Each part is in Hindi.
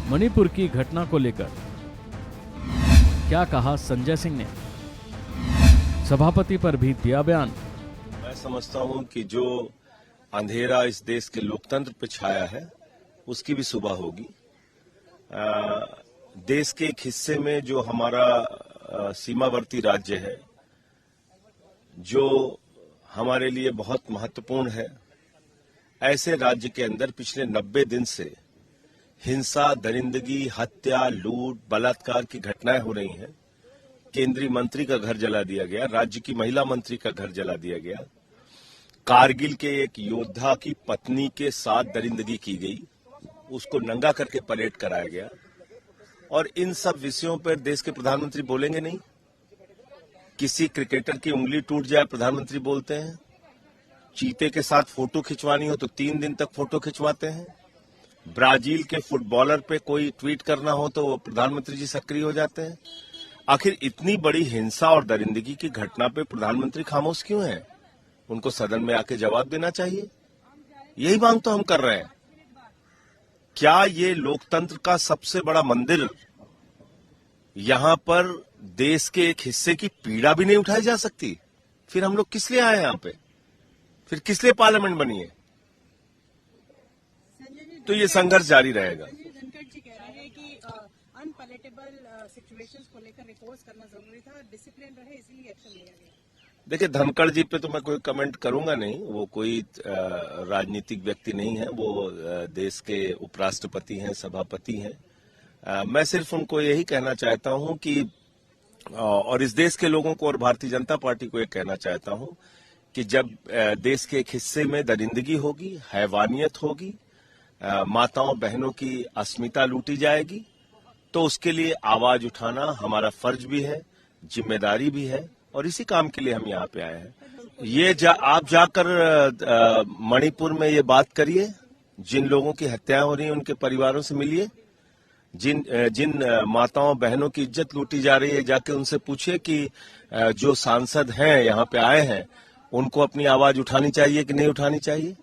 मणिपुर की घटना को लेकर क्या कहा संजय सिंह ने, सभापति पर भी दिया बयान। मैं समझता हूं कि जो अंधेरा इस देश के लोकतंत्र पे छाया है उसकी भी सुबह होगी। देश के एक हिस्से में जो हमारा सीमावर्ती राज्य है, जो हमारे लिए बहुत महत्वपूर्ण है, ऐसे राज्य के अंदर पिछले 90 दिन से हिंसा, दरिंदगी, हत्या, लूट, बलात्कार की घटनाएं हो रही हैं। केंद्रीय मंत्री का घर जला दिया गया, राज्य की महिला मंत्री का घर जला दिया गया, कारगिल के एक योद्धा की पत्नी के साथ दरिंदगी की गई, उसको नंगा करके परेड कराया गया। और इन सब विषयों पर देश के प्रधानमंत्री बोलेंगे नहीं। किसी क्रिकेटर की उंगली टूट जाए, प्रधानमंत्री बोलते हैं। चीते के साथ फोटो खिंचवानी हो तो 3 दिन तक फोटो खिंचवाते हैं। ब्राजील के फुटबॉलर पे कोई ट्वीट करना हो तो प्रधानमंत्री जी सक्रिय हो जाते हैं। आखिर इतनी बड़ी हिंसा और दरिंदगी की घटना पे प्रधानमंत्री खामोश क्यों हैं? उनको सदन में आके जवाब देना चाहिए। यही मांग तो हम कर रहे हैं। क्या ये लोकतंत्र का सबसे बड़ा मंदिर, यहां पर देश के एक हिस्से की पीड़ा भी नहीं उठाई जा सकती? फिर हम लोग किस लिए आए यहां पे? फिर किस लिए पार्लियामेंट बनी है? तो ये संघर्ष जारी रहेगा। धनखड़ जी कह रहे हैं कि अनपैलेटेबल सिचुएशंस को लेकर रिपोर्ट करना जरूरी था, डिसिप्लिन रहे इसलिए एक्शन लिया गया। देखिए, धनखड़ जी पे तो मैं कोई कमेंट करूंगा नहीं। वो कोई राजनीतिक व्यक्ति नहीं है, वो देश के उपराष्ट्रपति हैं, सभापति हैं। मैं सिर्फ उनको यही कहना चाहता हूं कि और इस देश के लोगों को और भारतीय जनता पार्टी को ये कहना चाहता हूं कि जब देश के एक हिस्से में दरिंदगी होगी, हैवानियत होगी, माताओं बहनों की अस्मिता लूटी जाएगी, तो उसके लिए आवाज उठाना हमारा फर्ज भी है, जिम्मेदारी भी है, और इसी काम के लिए हम यहाँ पे आए हैं। आप जाकर मणिपुर में ये बात करिए, जिन लोगों की हत्याएं हो रही हैं उनके परिवारों से मिलिए, जिन माताओं बहनों की इज्जत लूटी जा रही है, जाके उनसे पूछिए कि जो सांसद हैं यहाँ पे आए हैं उनको अपनी आवाज उठानी चाहिए कि नहीं उठानी चाहिए।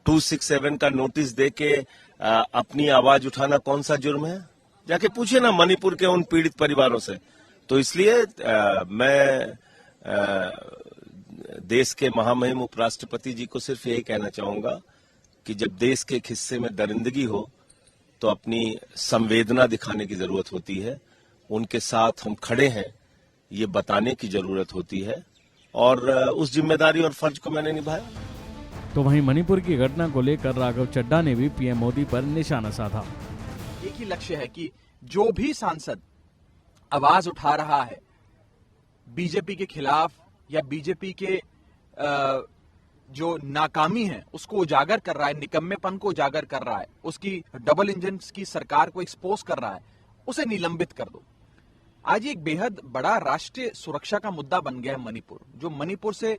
267 का नोटिस देके अपनी आवाज उठाना कौन सा जुर्म है? जाके पूछिए ना मणिपुर के उन पीड़ित परिवारों से। तो इसलिए मैं देश के महामहिम उपराष्ट्रपति जी को सिर्फ यही कहना चाहूंगा कि जब देश के एक हिस्से में दरिंदगी हो तो अपनी संवेदना दिखाने की जरूरत होती है। उनके साथ हम खड़े हैं ये बताने की जरूरत होती है, और उस जिम्मेदारी और फर्ज को मैंने निभाया। तो वहीं मणिपुर की घटना को लेकर राघव चड्ढा ने भी पीएम मोदी पर निशाना साधा। एक ही लक्ष्य है कि जो भी सांसद आवाज उठा रहा है बीजेपी के खिलाफ या बीजेपी के जो नाकामी है उसको उजागर कर रहा है, निकम्मेपन को उजागर कर रहा है, उसकी डबल इंजन की सरकार को एक्सपोज कर रहा है, उसे निलंबित कर दो। आज एक बेहद बड़ा राष्ट्रीय सुरक्षा का मुद्दा बन गया है मणिपुर। जो मणिपुर से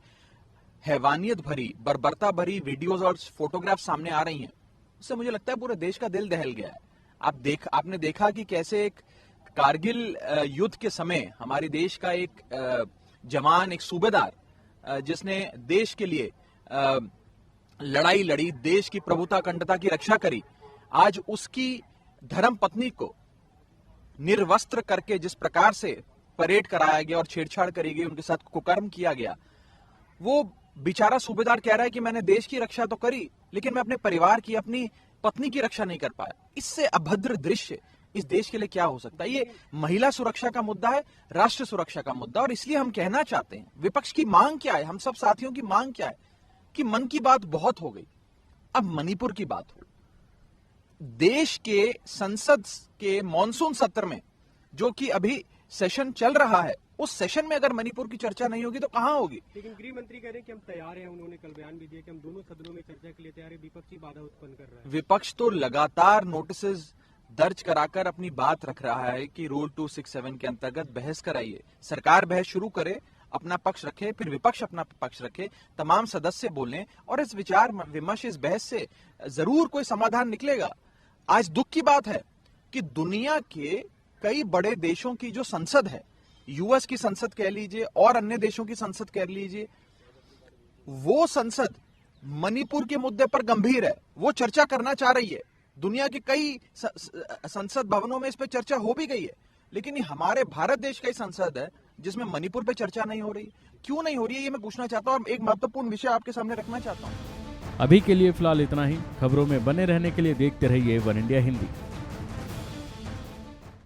हैवानियत भरी, बर्बरता भरी वीडियोस और फोटोग्राफ सामने आ रही हैं, उससे मुझे लगता है पूरे देश का दिल दहल गया है। आपने देखा कि कैसे एक कारगिल युद्ध के समय हमारे देश का एक जवान, एक सूबेदार जिसने देश के लिए लड़ाई लड़ी, देश की प्रभुता अखंडता की रक्षा करी, आज उसकी धर्म पत्नी को निर्वस्त्र करके जिस प्रकार से परेड कराया गया और छेड़छाड़ करी गई, उनके साथ कुकर्म किया गया, वो बेचारा सूबेदार कह रहा है कि मैंने देश की रक्षा तो करी लेकिन मैं अपने परिवार की, अपनी पत्नी की रक्षा नहीं कर पाया। इससे अभद्र दृश्य इस देश के लिए क्या हो सकता है? ये महिला सुरक्षा का मुद्दा है, राष्ट्र सुरक्षा का मुद्दा। और इसलिए हम कहना चाहते हैं, विपक्ष की मांग क्या है, हम सब साथियों की मांग क्या है कि मन की बात बहुत हो गई, अब मणिपुर की बात हो। देश के संसद के मॉनसून सत्र में जो कि अभी सेशन चल रहा है, उस सेशन में अगर मणिपुर की चर्चा नहीं होगी तो कहां होगी? लेकिन गृह मंत्री कह रहे हैं कि हम तैयार हैं, उन्होंने कल बयान भी दिया कि हम दोनों सदनों में चर्चा के लिए तैयार हैं, विपक्षी बाधा उत्पन्न कर रहा है। विपक्ष तो लगातार नोटिस दर्ज कराकर अपनी बात रख रहा है कि रूल 267 के अंतर्गत बहस कराइए। सरकार बहस शुरू करे, अपना पक्ष रखे, फिर विपक्ष अपना पक्ष रखे, तमाम सदस्य बोलें और इस विचार विमर्श, इस बहस से जरूर कोई समाधान निकलेगा। आज दुख की बात है कि दुनिया के कई बड़े देशों की जो संसद है, यूएस की संसद कह लीजिए और अन्य देशों की संसद कह लीजिए, वो संसद मणिपुर के मुद्दे पर गंभीर है, वो चर्चा करना चाह रही है, दुनिया के कई संसद भवनों में इस पे चर्चा हो भी गई है, लेकिन ये हमारे भारत देश का ही संसद है जिसमें मणिपुर पे चर्चा नहीं हो रही। क्यों नहीं हो रही है ये मैं पूछना चाहता हूं और एक महत्वपूर्ण विषय आपके सामने रखना चाहता हूं। अभी के लिए फिलहाल इतना ही। खबरों में बने रहने के लिए देखते रहिए वन इंडिया हिंदी।